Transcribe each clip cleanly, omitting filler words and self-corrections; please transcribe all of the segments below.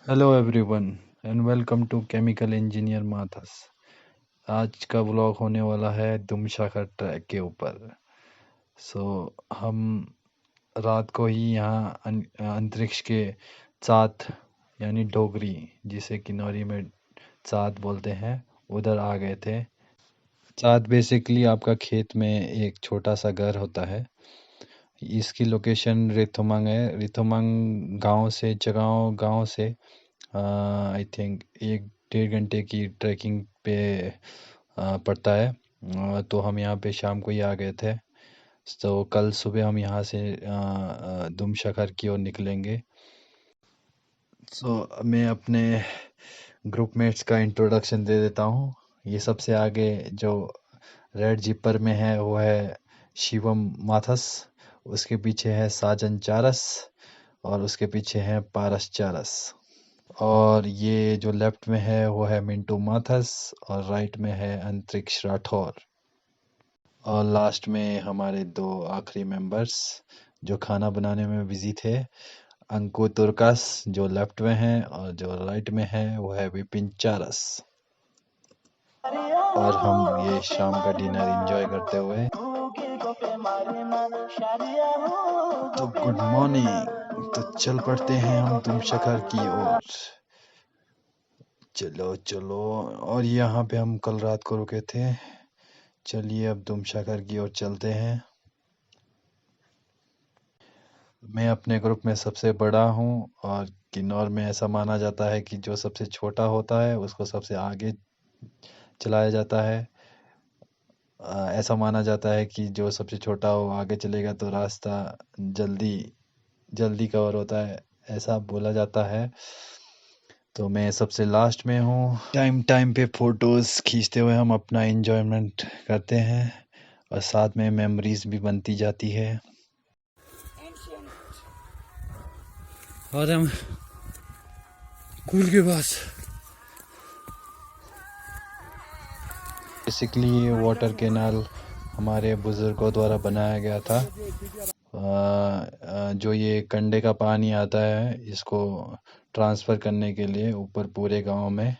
Hello everyone and welcome to chemical engineer maths. आज का vlog होने वाला है दुमशाखर ट्रैक के ऊपर। हम रात को ही यहाँ अंतरिक्ष के चाँद यानी डोगरी, जिसे किन्नौरी में चाँद बोलते हैं, उधर आ गए थे। चाँद बेसिकली आपका खेत में एक छोटा सा घर होता है। इसकी लोकेशन रिथुमंग है। रिथुमंग गांव से आई थिंक 1-1.5 घंटे की ट्रैकिंग पे पड़ता है। तो हम यहाँ पे शाम को ही आ गए थे। तो कल सुबह हम यहाँ से दुमशखर की ओर निकलेंगे। मैं अपने ग्रुपमेट्स का इंट्रोडक्शन दे देता हूँ। ये सबसे आगे जो रेड जिपर में है वो है शिवम माथस। उसके पीछे है साजन चारस और उसके पीछे है पारस चारस। और ये जो लेफ्ट में है वो है मिंटू माथस और राइट में है अंतरिक्ष राठौर। और लास्ट में हमारे दो आखिरी मेंबर्स जो खाना बनाने में बिजी थे, अंकु तुर्कास जो लेफ्ट में है और जो राइट में है वो है विपिन चारस। और हम ये शाम का डिनर एंजॉय करते हुए, तो गुड मॉर्निंग, तो चल पड़ते हैं हम दुमशखर की ओर। चलो चलो। और यहाँ पे हम कल रात को रुके थे। चलिए अब दुमशखर की ओर चलते हैं। मैं अपने ग्रुप में सबसे बड़ा हूँ और किन्नौर में ऐसा माना जाता है कि जो सबसे छोटा होता है उसको सबसे आगे चलाया जाता है। ऐसा माना जाता है कि जो सबसे छोटा हो आगे चलेगा तो रास्ता जल्दी जल्दी कवर होता है, ऐसा बोला जाता है। तो मैं सबसे लास्ट में हूँ। टाइम टाइम पे फोटोज खींचते हुए हम अपना एंजॉयमेंट करते हैं और साथ में मेमोरीज भी बनती जाती है। और हम कूल के पास बेसिकली ये वाटर कैनाल हमारे बुजुर्गों द्वारा बनाया गया था। जो ये कंडे का पानी आता है इसको ट्रांसफ़र करने के लिए ऊपर पूरे गांव में।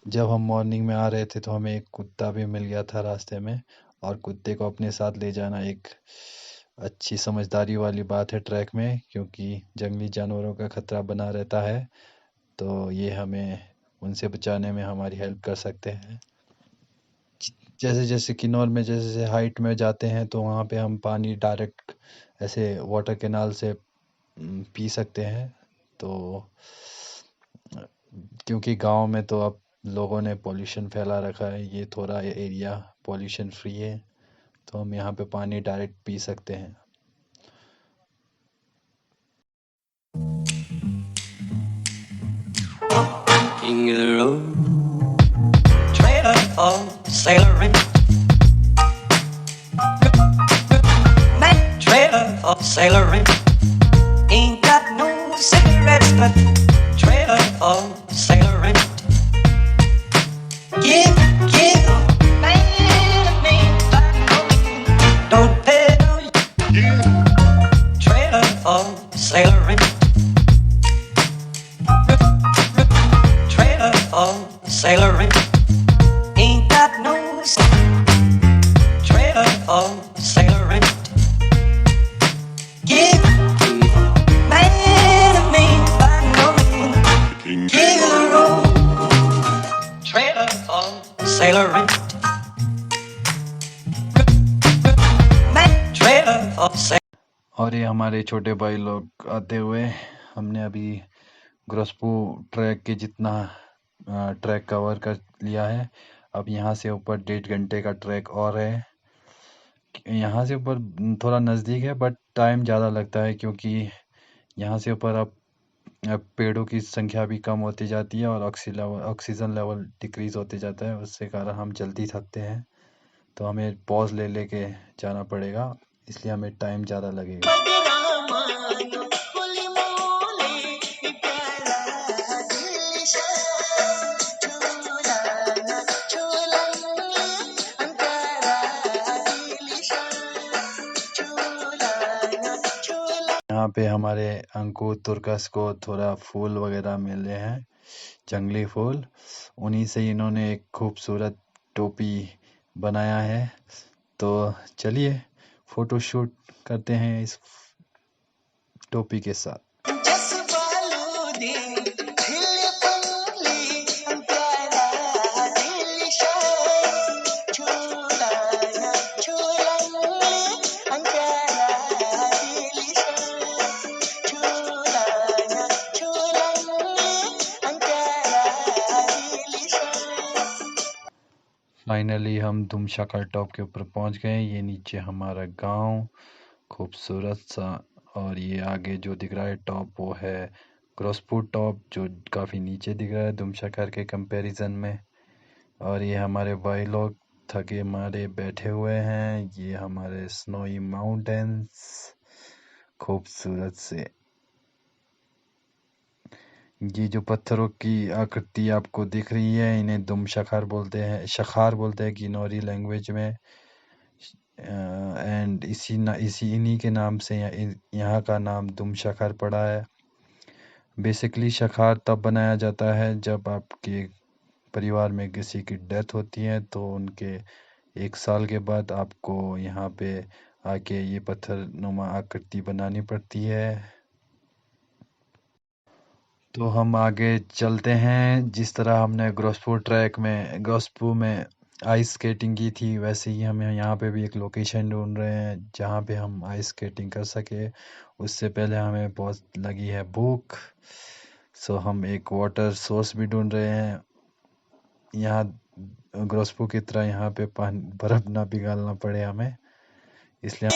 जब हम मॉर्निंग में आ रहे थे तो हमें एक कुत्ता भी मिल गया था रास्ते में, और कुत्ते को अपने साथ ले जाना एक अच्छी समझदारी वाली बात है ट्रैक में, क्योंकि जंगली जानवरों का खतरा बना रहता है। तो ये हमें उनसे बचाने में हमारी हेल्प कर सकते हैं। जैसे जैसे किन्नौर में जैसे जैसे हाइट में जाते हैं तो वहाँ पे हम पानी डायरेक्ट ऐसे वाटर कैनाल से पी सकते हैं। तो क्योंकि गांव में तो अब लोगों ने पॉल्यूशन फैला रखा है, ये थोड़ा एरिया पॉल्यूशन फ्री है, तो हम यहाँ पे पानी डायरेक्ट पी सकते हैं। King of the road, trailer for sailoring, man, trailer for sailoring. Ain't got no cigarettes, but trailer for sailoring. Give, man, don't pay no trailer for sailoring. Trailer for sailoring. Ain't got no trailer for sailoring. Give man a man by no man. Give the road. Trailer for sailoring. Man, trailer for sailoring. और ये हमारे छोटे भाई लोग आते हुए, हमने अभी ग्रोसपू ट्रैक के जितना ट्रैक कवर कर लिया है। अब यहाँ से ऊपर 1.5 घंटे का ट्रैक और है। यहाँ से ऊपर थोड़ा नज़दीक है बट टाइम ज़्यादा लगता है, क्योंकि यहाँ से ऊपर अब पेड़ों की संख्या भी कम होती जाती है और ऑक्सीजन लेवल डिक्रीज़ होते जाता है। उससे कारण हम जल्दी थकते हैं, तो हमें पॉज ले लेके जाना पड़ेगा, इसलिए हमें टाइम ज़्यादा लगेगा। यहाँ पे हमारे अंकुर तुर्कस को थोड़ा फूल वगैरह मिले हैं, जंगली फूल। उन्हीं से इन्होंने एक खूबसूरत टोपी बनाया है। तो चलिए फोटोशूट करते हैं इस टोपी के साथ। फाइनली हम दुमशाकर टॉप के ऊपर पहुंच गए। ये नीचे हमारा गांव खूबसूरत सा, और ये आगे जो दिख रहा है टॉप वो है ग्रोसपुर टॉप, जो काफ़ी नीचे दिख रहा है दुमशाकर के कंपैरिजन में। और ये हमारे भाई लोग थके मारे बैठे हुए हैं। ये हमारे स्नोई माउंटेन्स खूबसूरत से। ये जो पत्थरों की आकृति आपको दिख रही है इन्हें दुमशाखार बोलते हैं, शखार बोलते हैं किन्नौरी लैंग्वेज में। एंड इन्हीं के नाम से यहाँ का नाम दुमशाखार पड़ा है। बेसिकली शखार तब बनाया जाता है जब आपके परिवार में किसी की डेथ होती है, तो उनके 1 साल के बाद आपको यहाँ पे आके ये पत्थरनुमा आकृति बनानी पड़ती है। तो हम आगे चलते हैं। जिस तरह हमने ग्रोसपुर में आइस स्केटिंग की थी, वैसे ही हम यहाँ पे भी एक लोकेशन ढूंढ रहे हैं जहाँ पे हम आइस स्केटिंग कर सके। उससे पहले हमें बहुत लगी है भूख, सो हम एक वाटर सोर्स भी ढूंढ रहे हैं। यहाँ ग्रोसपुर की तरह यहाँ पे बर्फ ना पिघालना पड़े हमें, इसलिए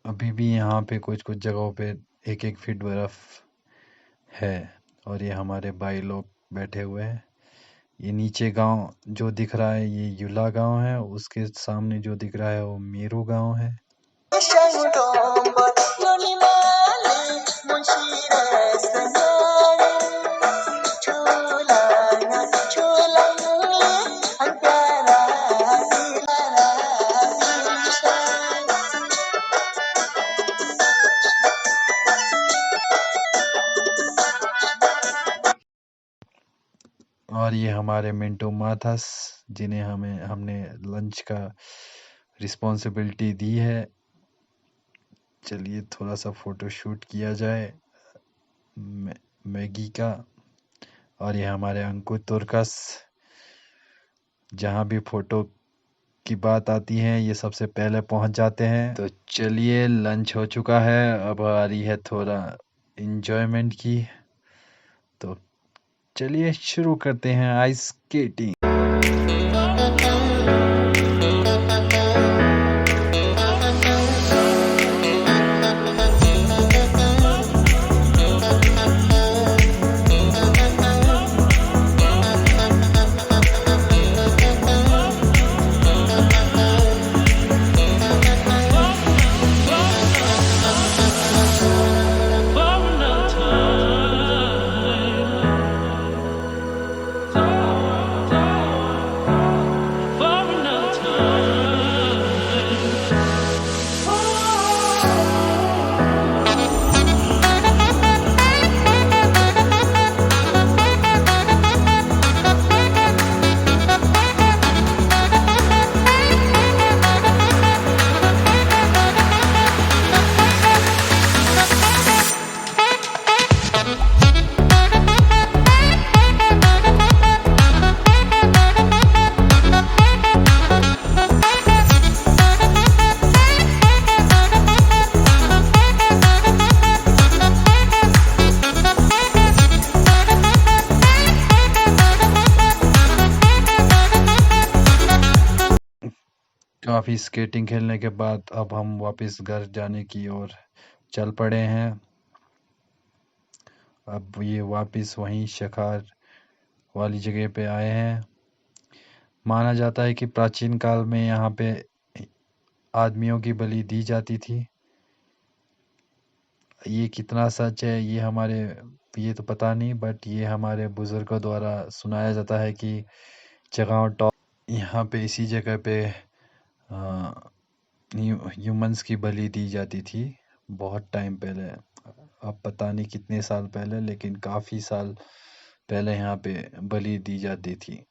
अभी भी यहाँ पे कुछ कुछ जगहों पे 1-1 फीट बर्फ है। और ये हमारे भाई लोग बैठे हुए हैं। ये नीचे गांव जो दिख रहा है ये युला गांव है, उसके सामने जो दिख रहा है वो मीरू गांव है। और ये हमारे मिंटू माथस, जिन्हें हमने लंच का रिस्पॉन्सिबिलिटी दी है। चलिए थोड़ा सा फोटो शूट किया जाए मैगी का। और ये हमारे अंकुर तुर्कस, जहाँ भी फोटो की बात आती है ये सबसे पहले पहुंच जाते हैं। तो चलिए लंच हो चुका है, अब आ रही है थोड़ा इंजॉयमेंट की। तो चलिए शुरू करते हैं आइस स्केटिंग। काफ़ी स्केटिंग खेलने के बाद अब हम वापस घर जाने की ओर चल पड़े हैं। अब ये वापस वहीं शखार वाली जगह पे आए हैं। माना जाता है कि प्राचीन काल में यहाँ पे आदमियों की बलि दी जाती थी। ये कितना सच है ये तो पता नहीं, बट ये हमारे बुजुर्गों द्वारा सुनाया जाता है कि जगांव टॉप यहाँ पे इसी जगह पे ह्यूमंस की बलि दी जाती थी बहुत टाइम पहले। अब पता नहीं कितने साल पहले, लेकिन काफ़ी साल पहले यहाँ पे बलि दी जाती थी।